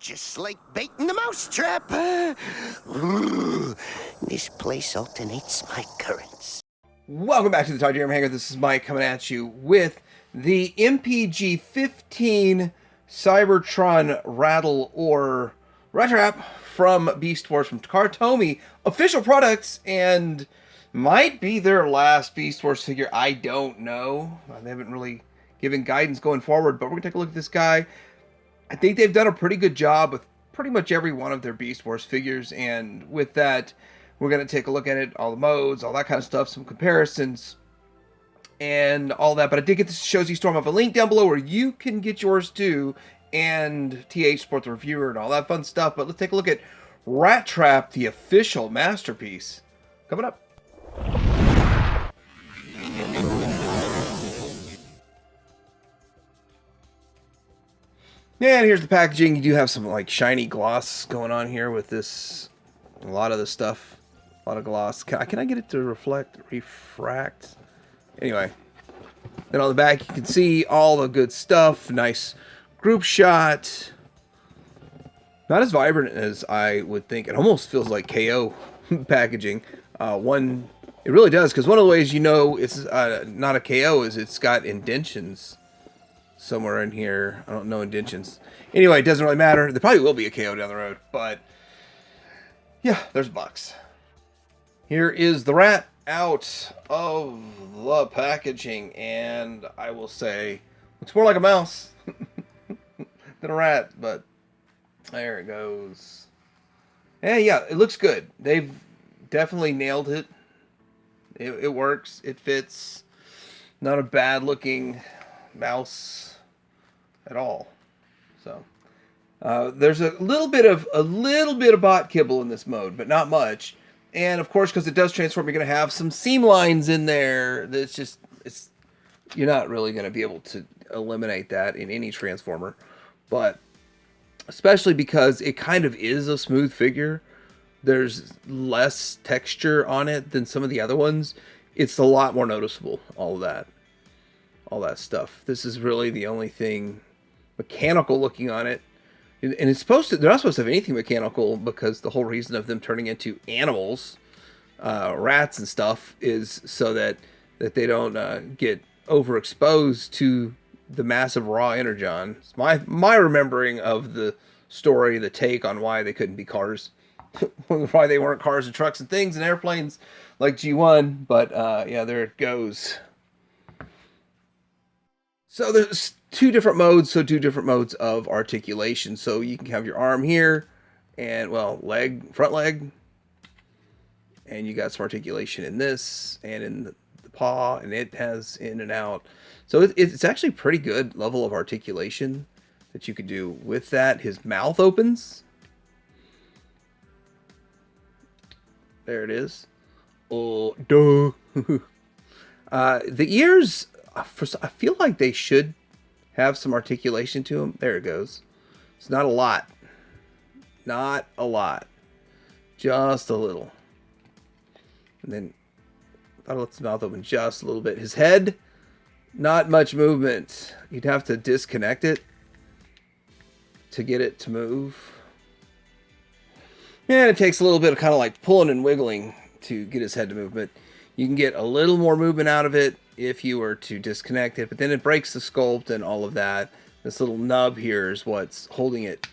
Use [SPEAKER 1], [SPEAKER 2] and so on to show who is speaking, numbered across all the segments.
[SPEAKER 1] just like baiting the mousetrap. This place alternates my currents.
[SPEAKER 2] Welcome back to the Talk Jeremy Hanger. This is Mike coming at you with the MPG-15 Cybertron Rattle or Rattrap from Beast Wars from Takara Tomy. Official products and might be their last Beast Wars figure. I don't know. They haven't really given guidance going forward, but we're going to take a look at this guy. I think they've done a pretty good job with pretty much every one of their Beast Wars figures, and with that, we're going to take a look at it, all the modes, all that kind of stuff, some comparisons, and all that. But I did get this Shozy Storm. I have a link down below where you can get yours too, and TH Support the Reviewer and all that fun stuff. But let's take a look at Rattrap, the official masterpiece, coming up. And here's the packaging. You do have some like shiny gloss going on here with this, a lot of the stuff. A lot of gloss. Can I get it to refract? Anyway. Then on the back you can see all the good stuff. Nice group shot. Not as vibrant as I would think. It almost feels like KO packaging. It really does, because one of the ways you know it's not a KO is it's got indentions somewhere in here. I don't know indentions. Anyway, it doesn't really matter. There probably will be a KO down the road, but yeah, there's a box. Here is the rat out of the packaging, and I will say, looks more like a mouse than a rat, but there it goes. And yeah, it looks good. They've definitely nailed it. It works. It fits. Not a bad looking mouse at all. So there's a little bit of bot kibble in this mode, but not much. And of course, because it does transform, you're going to have some seam lines in there. You're not really going to be able to eliminate that in any transformer, but especially because it kind of is a smooth figure. There's less texture on it than some of the other ones. It's a lot more noticeable, all that stuff. This is really the only thing mechanical looking on it. And it's they're not supposed to have anything mechanical, because the whole reason of them turning into animals, rats and stuff, is so that they don't get overexposed to the massive raw energon. It's my remembering of the story, the take on why they couldn't be cars, why they weren't cars and trucks and things and airplanes like G1. But yeah, there it goes. So there's two different modes, of articulation. So you can have your arm here, and well, front leg, and you got some articulation in this and in the paw, and it has in and out. So it's actually pretty good level of articulation that you could do with that. His mouth opens. There it is. Oh, duh. The ears, I feel like they should have some articulation to them. There it goes. It's not a lot. Not a lot. Just a little. And then I'll let his mouth open just a little bit. His head, not much movement. You'd have to disconnect it to get it to move. And it takes a little bit of kind of like pulling and wiggling to get his head to move, but you can get a little more movement out of it if you were to disconnect it, but then it breaks the sculpt and all of that. This little nub here is what's holding it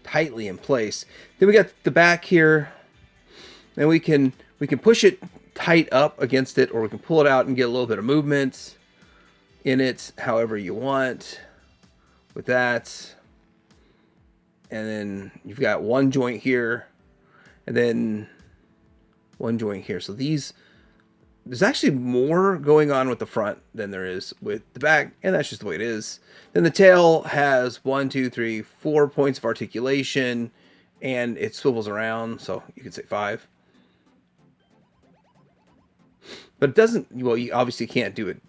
[SPEAKER 2] tightly in place. Then we got the back here, and we can push it tight up against it, or we can pull it out and get a little bit of movement in it, however you want with that. And then you've got one joint here, and then one joint here. So there's actually more going on with the front than there is with the back, and that's just the way it is. Then the tail has 1, 2, 3, 4 points of articulation, and it swivels around, so you could say 5. But it doesn't, well, you obviously can't do it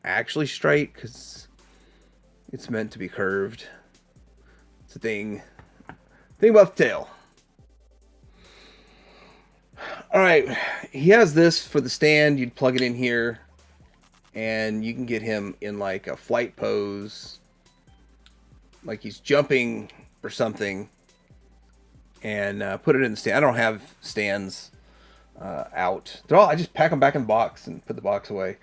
[SPEAKER 2] actually straight, because it's meant to be curved. It's a thing about the tail. All right, he has this for the stand. You'd plug it in here, and you can get him in like a flight pose, like he's jumping or something and put it in the stand. I don't have stands out. They're all, I just pack them back in the box and put the box away.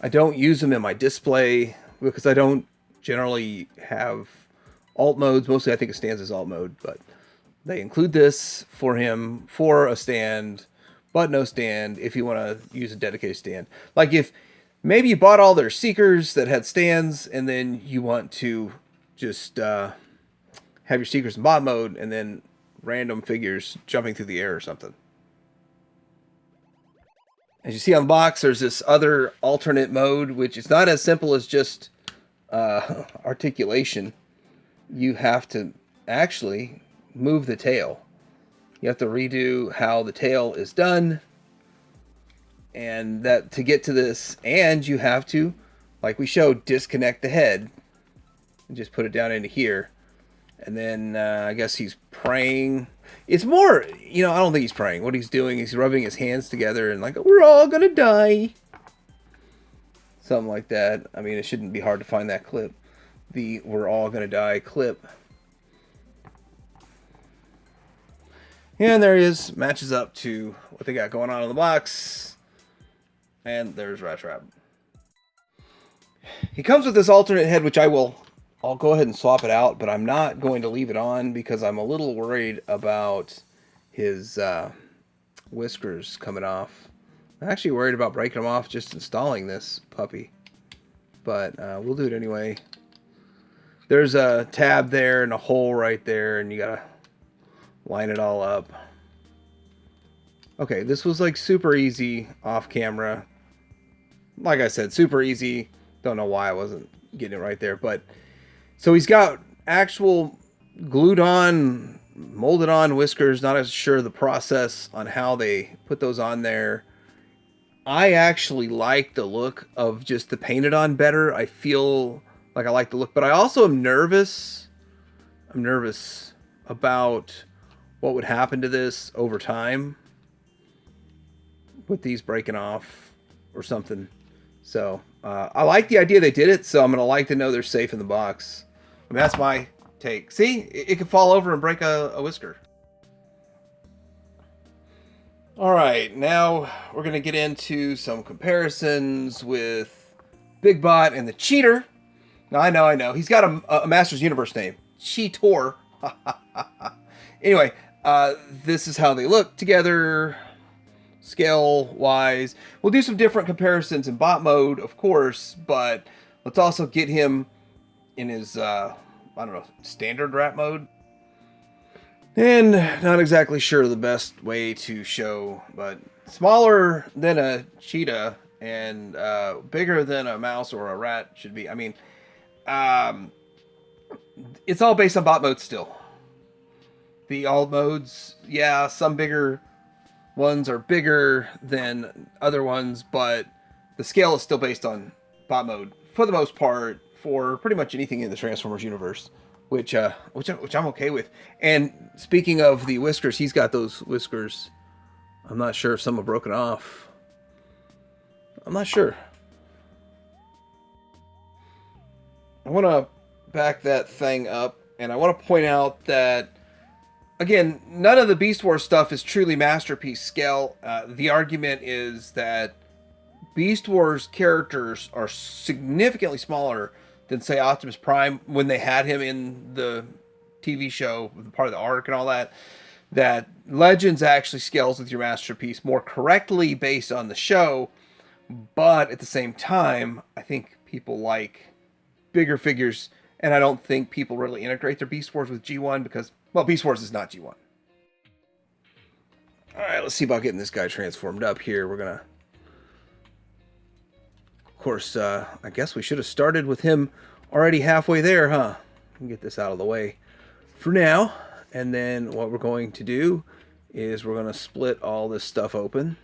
[SPEAKER 2] I don't use them in my display because I don't generally have alt modes. Mostly I think it stands as alt mode, but they include this for him for a stand, but no stand if you want to use a dedicated stand. Like if maybe you bought all their Seekers that had stands and then you want to just have your Seekers in bot mode and then random figures jumping through the air or something. As you see on the box, there's this other alternate mode, which is not as simple as just articulation. You have to actually move the tail. You have to redo how the tail is done. And that to get to this, and you have to, like we showed, disconnect the head. And just put it down into here. And then I guess he's praying. It's more, you know, I don't think he's praying. What he's doing is he's rubbing his hands together and like, we're all gonna die. Something like that. I mean, it shouldn't be hard to find that clip. The we're all gonna die clip. And there he is. Matches up to what they got going on in the box. And there's Rattrap. He comes with this alternate head, which I'll go ahead and swap it out, but I'm not going to leave it on because I'm a little worried about his whiskers coming off. I'm actually worried about breaking them off just installing this puppy. But we'll do it anyway. There's a tab there and a hole right there, and you gotta line it all up. Okay, this was like super easy off camera. Like I said, super easy. Don't know why I wasn't getting it right there, but so he's got actual glued on, molded on whiskers. Not as sure of the process on how they put those on there. I actually like the look of just the painted on better. I feel like I like the look, but I also am nervous. I'm nervous about what would happen to this over time with these breaking off or something. So I like the idea they did it, so I'm going to like to know they're safe in the box. I mean, that's my take. See? It can fall over and break a whisker. Alright, now we're going to get into some comparisons with Big Bot and the Cheater. Now, I know. He's got a Masters Universe name. Cheator. Anyway, this is how they look together, scale-wise. We'll do some different comparisons in bot mode, of course, but let's also get him in his, I don't know, standard wrap mode. And not exactly sure the best way to show, but smaller than a cheetah and bigger than a mouse or a rat should be. I mean, it's all based on bot mode still. The alt modes, yeah, some bigger ones are bigger than other ones, but the scale is still based on bot mode for the most part for pretty much anything in the Transformers universe, which I'm okay with. And speaking of the whiskers, he's got those whiskers. I'm not sure if some have broken off. I'm not sure. I want to back that thing up, and I want to point out that, again, none of the Beast Wars stuff is truly Masterpiece scale. The argument is that Beast Wars characters are significantly smaller than, say, Optimus Prime when they had him in the TV show, part of the arc and all that. That Legends actually scales with your Masterpiece more correctly based on the show, but at the same time, I think people like bigger figures, and I don't think people really integrate their Beast Wars with G1 because, well, Beast Wars is not G1. Alright, let's see about getting this guy transformed up here. We're gonna... Of course, I guess we should have started with him already halfway there, huh? Get this out of the way for now. And then what we're going to do is we're going to split all this stuff open,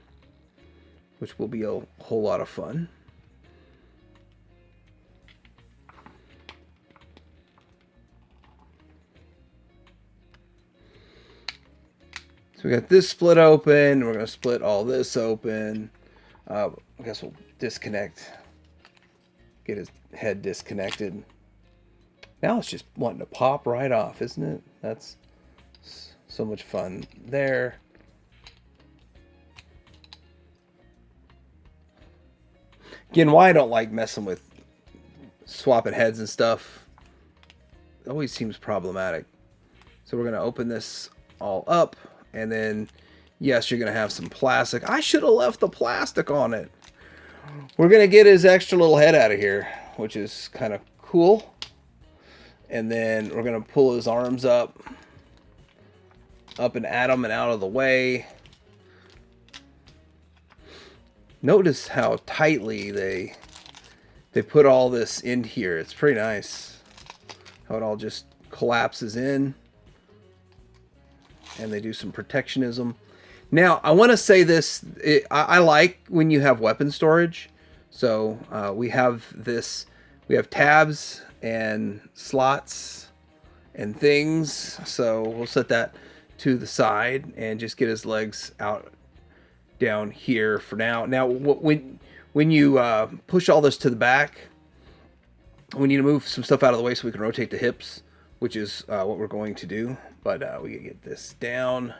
[SPEAKER 2] which will be a whole lot of fun. So we got this split open. We're going to split all this open. I guess we'll disconnect. Get his head disconnected. Now it's just wanting to pop right off, isn't it? That's so much fun there. Again, why I don't like messing with swapping heads and stuff. It always seems problematic. So we're going to open this all up. And then, yes, you're going to have some plastic. I should have left the plastic on it. We're going to get his extra little head out of here, which is kind of cool. And then we're going to pull his arms up and at him and out of the way. Notice how tightly they put all this in here. It's pretty nice how it all just collapses in. And they do some protectionism. Now, I want to say this. I like when you have weapon storage. So we have this. We have tabs and slots and things. So we'll set that to the side and just get his legs out down here for now. Now, when you push all this to the back, we need to move some stuff out of the way so we can rotate the hips, which is what we're going to do. But we can get this down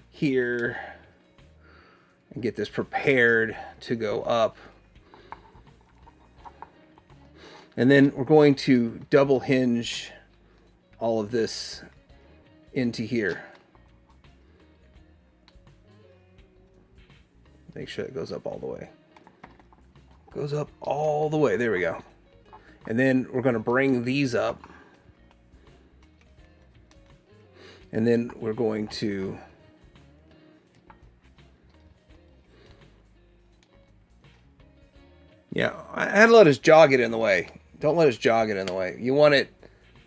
[SPEAKER 2] here and get this prepared to go up. And then we're going to double hinge all of this into here. Make sure it goes up all the way. Goes up all the way. There we go. And then we're going to bring these up. And then we're going to I had to let his jaw get in the way. Don't let his jaw get in the way. You want it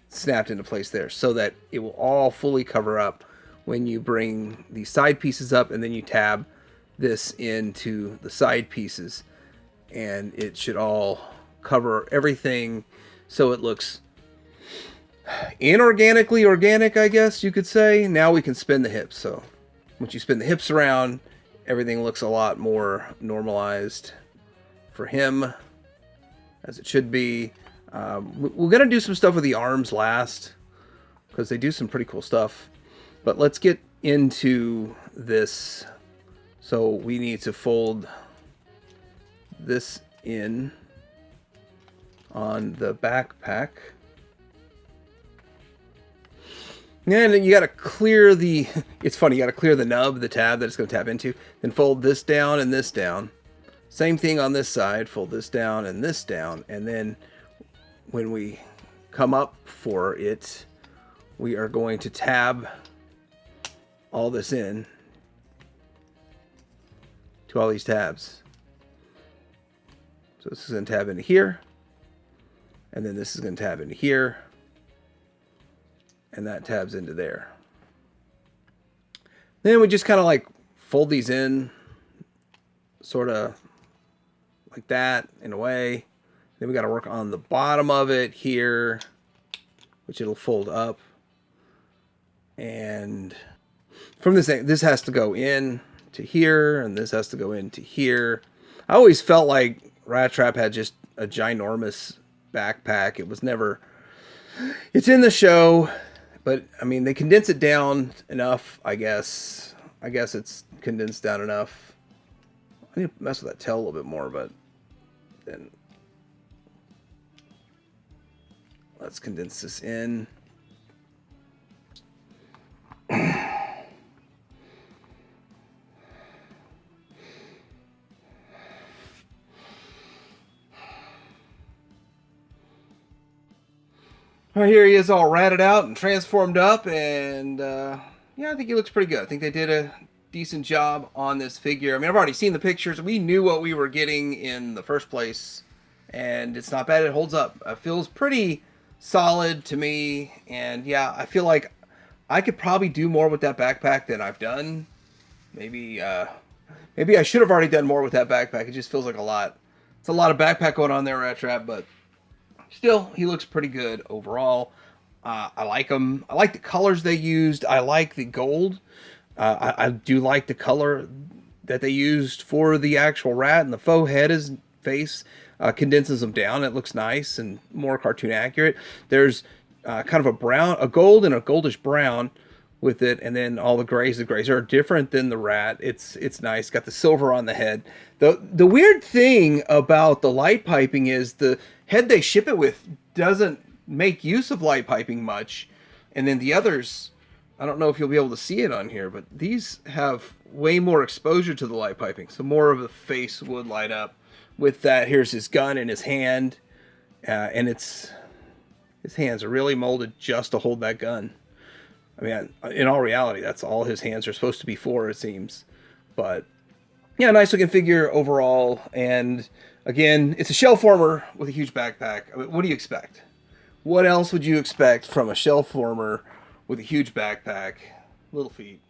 [SPEAKER 2] snapped into place there so that it will all fully cover up when you bring the side pieces up, and then you tab this into the side pieces, and it should all cover everything so it looks inorganically organic, I guess you could say. Now we can spin the hips. So once you spin the hips around, everything looks a lot more normalized for him, as it should be. We're going to do some stuff with the arms last, because they do some pretty cool stuff. But let's get into this. So we need to fold this in on the backpack. And then you got to clear the, it's funny, you got to clear the nub, the tab that it's going to tap into. Then fold this down and this down. Same thing on this side, fold this down and this down. And then when we come up for it, we are going to tab all this in to all these tabs. So this is going to tab into here. And then this is going to tab into here. And that tabs into there. Then we just kind of like fold these in, sort of like that in a way. Then we got to work on the bottom of it here, which it'll fold up. And from this has to go in to here, and this has to go into here. I always felt like Rattrap had just a ginormous backpack. It was never, it's in the show, but I mean, they condense it down enough, I guess. I guess it's condensed down enough. I need to mess with that tail a little bit more, but then let's condense this in. Right, here he is all ratted out and transformed up, and yeah, I think he looks pretty good. I think they did a decent job on this figure. I mean, I've already seen the pictures. We knew what we were getting in the first place, and it's not bad. It holds up. It feels pretty solid to me, and yeah, I feel like I could probably do more with that backpack than I've done. Maybe I should have already done more with that backpack. It just feels like a lot. It's a lot of backpack going on there, Rattrap, but still, he looks pretty good overall. I like him. I like the colors they used. I like the gold. I do like the color that they used for the actual rat and the faux head face. condenses them down. It looks nice and more cartoon accurate. There's kind of a gold and a goldish brown with it, and then all the grays. The grays are different than the rat. It's nice. Got the silver on the head. The weird thing about the light piping is the head they ship it with doesn't make use of light piping much, and then the others, I don't know if you'll be able to see it on here, but these have way more exposure to the light piping, so more of the face would light up. With that, here's his gun in his hand, and his hands are really molded just to hold that gun. I mean, in all reality, that's all his hands are supposed to be for, it seems. But yeah, nice looking figure overall. And again, it's a shell former with a huge backpack. I mean, what do you expect? What else would you expect from a shell former with a huge backpack, little feet?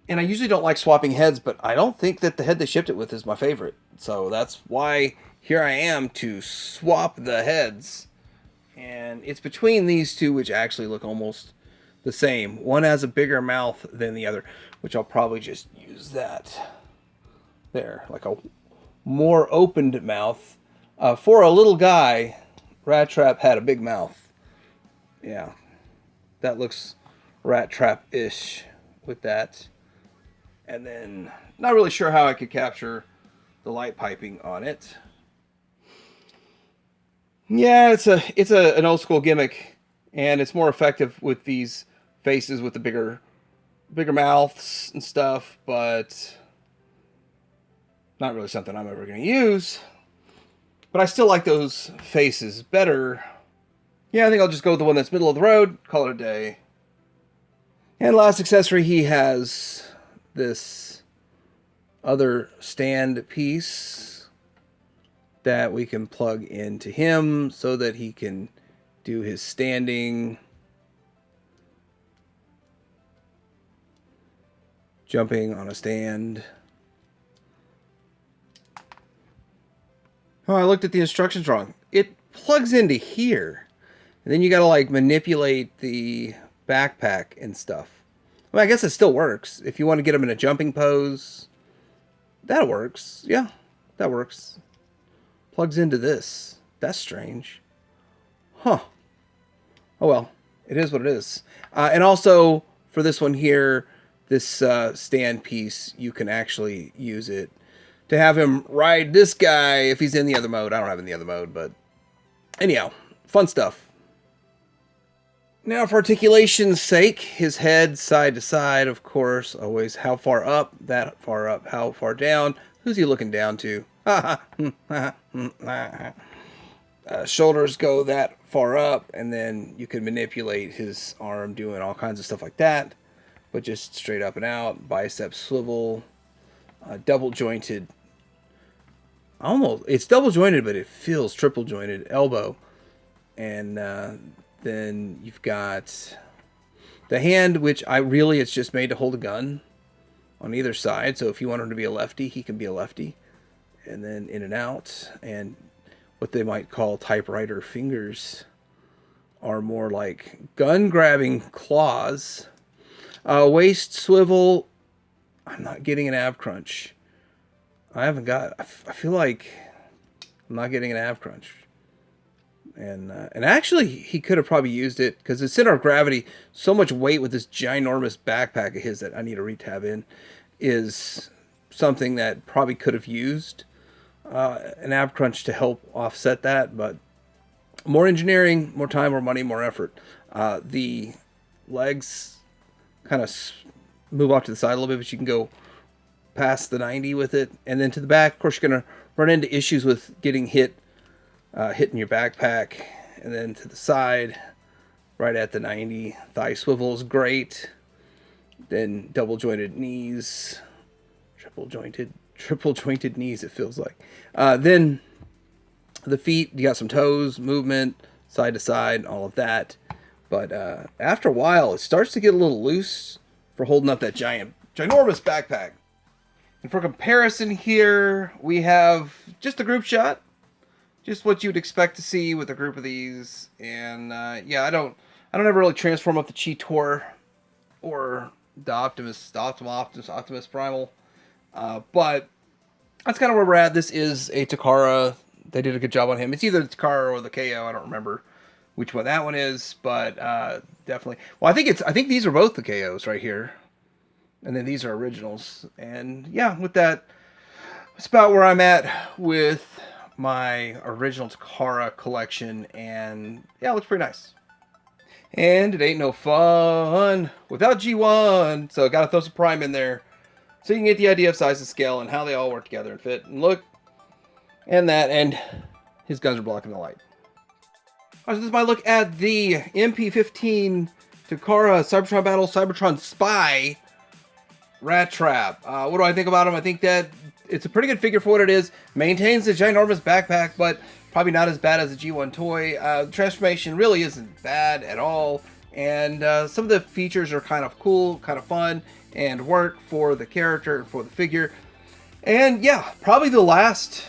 [SPEAKER 2] And I usually don't like swapping heads, but I don't think that the head they shipped it with is my favorite. So that's why here I am to swap the heads. And it's between these two, which actually look almost the same. One has a bigger mouth than the other, which I'll probably just use that there, like a more opened mouth. For a little guy, Rattrap had a big mouth. Yeah, that looks Rattrap-ish with that. And then, not really sure how I could capture the light piping on it. Yeah, it's an old school gimmick, and it's more effective with these faces with the bigger mouths and stuff, but not really something I'm ever going to use. But I still like those faces better. Yeah, I think I'll just go with the one that's middle of the road, call it a day. And last accessory, he has this other stand piece that we can plug into him so that he can do his standing, jumping on a stand. Oh, I looked at the instructions wrong. It plugs into here. And then you got to like manipulate the backpack and stuff. Well, I guess it still works. If you want to get him in a jumping pose, that works. Yeah, that works. Plugs into this. That's strange. Huh. Oh well, it is what it is. And also, for this one here, this stand piece, you can actually use it to have him ride this guy if he's in the other mode. I don't have it in the other mode, but anyhow, fun stuff. Now, for articulation's sake, his head side to side, of course, always how far up, that far up, how far down, who's he looking down to? Shoulders go that far up, and then you can manipulate his arm doing all kinds of stuff like that, but just straight up and out, bicep swivel, double jointed, it's double jointed, but it feels triple jointed elbow, and then you've got the hand, which it's just made to hold a gun on either side. So if you want him to be a lefty, he can be a lefty. And then in and out. And what they might call typewriter fingers are more like gun grabbing claws. Waist swivel. I'm not getting an ab crunch. I feel like I'm not getting an ab crunch. And actually, he could have probably used it because the center of gravity, so much weight with this ginormous backpack of his that I need to retab in, is something that probably could have used an ab crunch to help offset that. But more engineering, more time, more money, more effort. The legs kind of move off to the side a little bit, but you can go past the 90 with it. And then to the back, of course, you're going to run into issues with getting hitting your backpack. And then to the side, right at the 90, thigh swivel is great. Then double jointed knees, triple jointed knees, it feels like. Then the feet, you got some toes, movement, side to side, all of that. But after a while, it starts to get a little loose for holding up that ginormous backpack. And for comparison here, we have just a group shot. Just what you'd expect to see with a group of these. And yeah, I don't ever really transform up the Cheetor or the Optimus Primal. But that's kind of where we're at. This is a Takara They did a good job on him. It's either the Takara or the KO. I don't remember which one that one is, but definitely. Well, I think these are both the KOs right here, and then these are originals. And yeah, with that, that's about where I'm at with my original Takara collection, and yeah, it looks pretty nice. And it ain't no fun without G1, so gotta throw some Prime in there so you can get the idea of size and scale and how they all work together and fit and look. And that, and his guns are blocking the light. All right, so this is my look at the MP-15 Takara Cybertron Battle Cybertron Spy Rattrap. What do I think about him? I think that it's a pretty good figure for what it is. Maintains the ginormous backpack, but probably not as bad as a G1 toy. The transformation really isn't bad at all. And some of the features are kind of cool, kind of fun, and work for the character and for the figure. And yeah, probably the last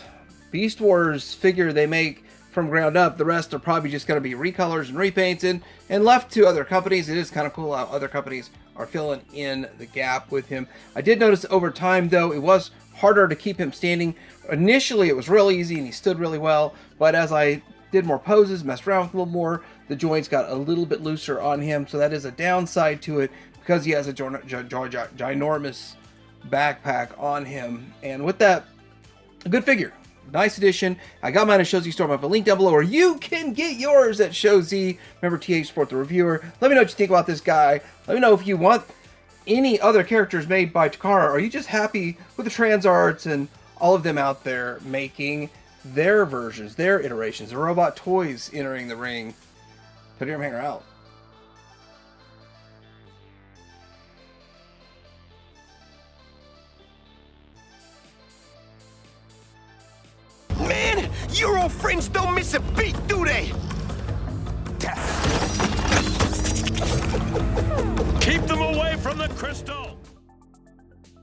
[SPEAKER 2] Beast Wars figure they make from ground up. The rest are probably just going to be recolors and repaints and left to other companies. It is kind of cool how other companies are filling in the gap with him. I did notice over time, though, it was harder to keep him standing. Initially, it was real easy and he stood really well, but as I did more poses, messed around with a little more, the joints got a little bit looser on him, so that is a downside to it because he has a ginormous backpack on him. And with that, a good figure. Nice addition. I got mine at Show Z Store. I have a link down below, or you can get yours at Show Z. Remember, TH Sport the Reviewer. Let me know what you think about this guy. Let me know if you want any other characters made by Takara. Are you just happy with the trans arts and all of them out there making their versions, their iterations, the robot toys entering the ring? Put your hanger out.
[SPEAKER 1] Man, your old friends don't miss a beat, do they?
[SPEAKER 3] Keep them away from the crystal!